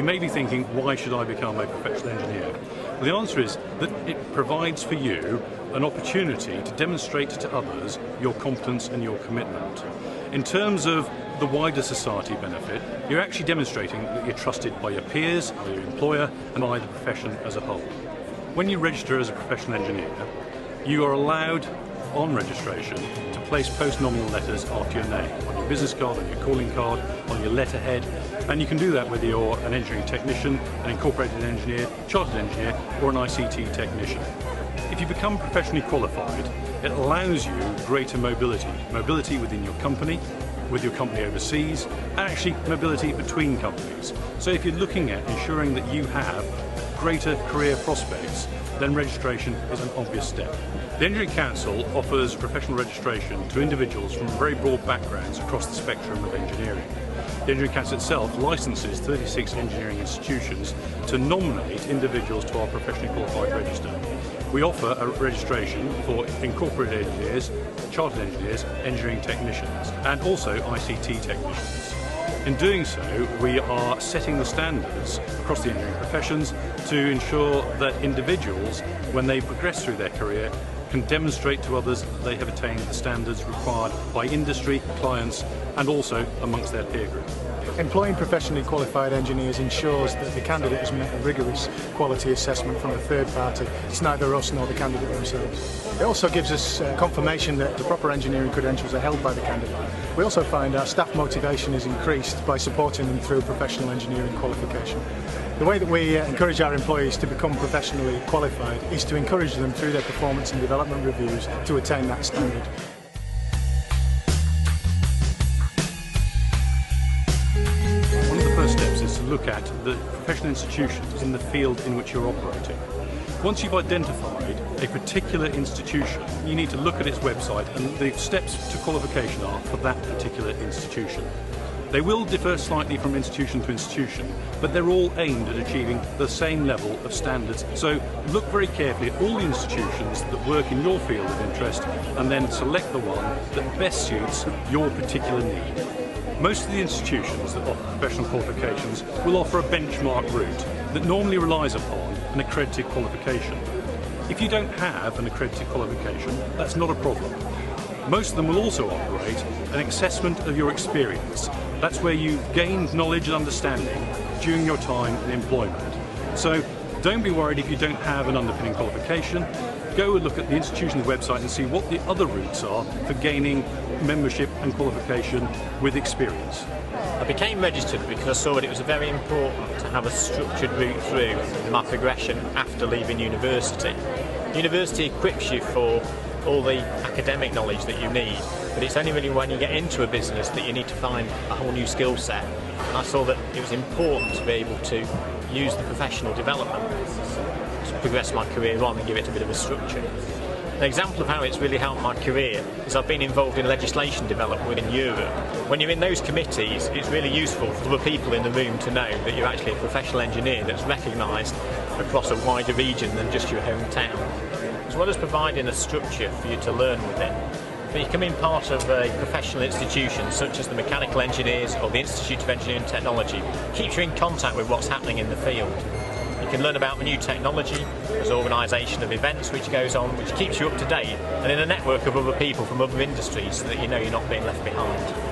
You may be thinking, why should I become a professional engineer? Well, the answer is that it provides for you an opportunity to demonstrate to others your competence and your commitment. In terms of the wider society benefit, you're actually demonstrating that you're trusted by your peers, by your employer, and by the profession as a whole. When you register as a professional engineer, you are allowed on registration to place post-nominal letters after your name, on your business card, on your calling card, on your letterhead, and you can do that whether you're an engineering technician, an incorporated engineer, chartered engineer, or an ICT technician. If you become professionally qualified, it allows you greater mobility within your company, with your company overseas, and actually mobility between companies. So if you're looking at ensuring that you have greater career prospects, then registration is an obvious step. The Engineering Council offers professional registration to individuals from very broad backgrounds across the spectrum of engineering. The Engineering Council itself licenses 36 engineering institutions to nominate individuals to our professionally qualified register. We offer a registration for incorporated engineers, chartered engineers, engineering technicians, and also ICT technicians. In doing so, we are setting the standards across the engineering professions to ensure that individuals, when they progress through their career, can demonstrate to others that they have attained the standards required by industry, clients, and also amongst their peer group. Employing professionally qualified engineers ensures that the candidate has met a rigorous quality assessment from a third party. It's neither us nor the candidate themselves. It also gives us confirmation that the proper engineering credentials are held by the candidate. We also find our staff motivation is increased by supporting them through professional engineering qualification. The way that we encourage our employees to become professionally qualified is to encourage them through their performance and development reviews to attain that standard. One of the first steps is to look at the professional institutions in the field in which you're operating. Once you've identified a particular institution, you need to look at its website, and the steps to qualification are for that particular institution. They will differ slightly from institution to institution, but they're all aimed at achieving the same level of standards. So look very carefully at all the institutions that work in your field of interest, and then select the one that best suits your particular need. Most of the institutions that offer professional qualifications will offer a benchmark route that normally relies upon an accredited qualification. If you don't have an accredited qualification, that's not a problem. Most of them will also operate an assessment of your experience. That's where you've gained knowledge and understanding during your time in employment. So don't be worried if you don't have an underpinning qualification. Go and look at the institution's website and see what the other routes are for gaining membership and qualification with experience. I became registered because I saw that it was very important to have a structured route through my progression after leaving university. University equips you for all the academic knowledge that you need, but it's only really when you get into a business that you need to find a whole new skill set. And I saw that it was important to be able to use the professional development to progress my career on and give it a bit of a structure. An example of how it's really helped my career is I've been involved in legislation development within Europe. When you're in those committees, it's really useful for other people in the room to know that you're actually a professional engineer that's recognised across a wider region than just your hometown. As well as providing a structure for you to learn within, becoming part of a professional institution such as the Mechanical Engineers or the Institute of Engineering Technology keeps you in contact with what's happening in the field. You can learn about the new technology, there's organisation of events which goes on, which keeps you up to date and in a network of other people from other industries so that you know you're not being left behind.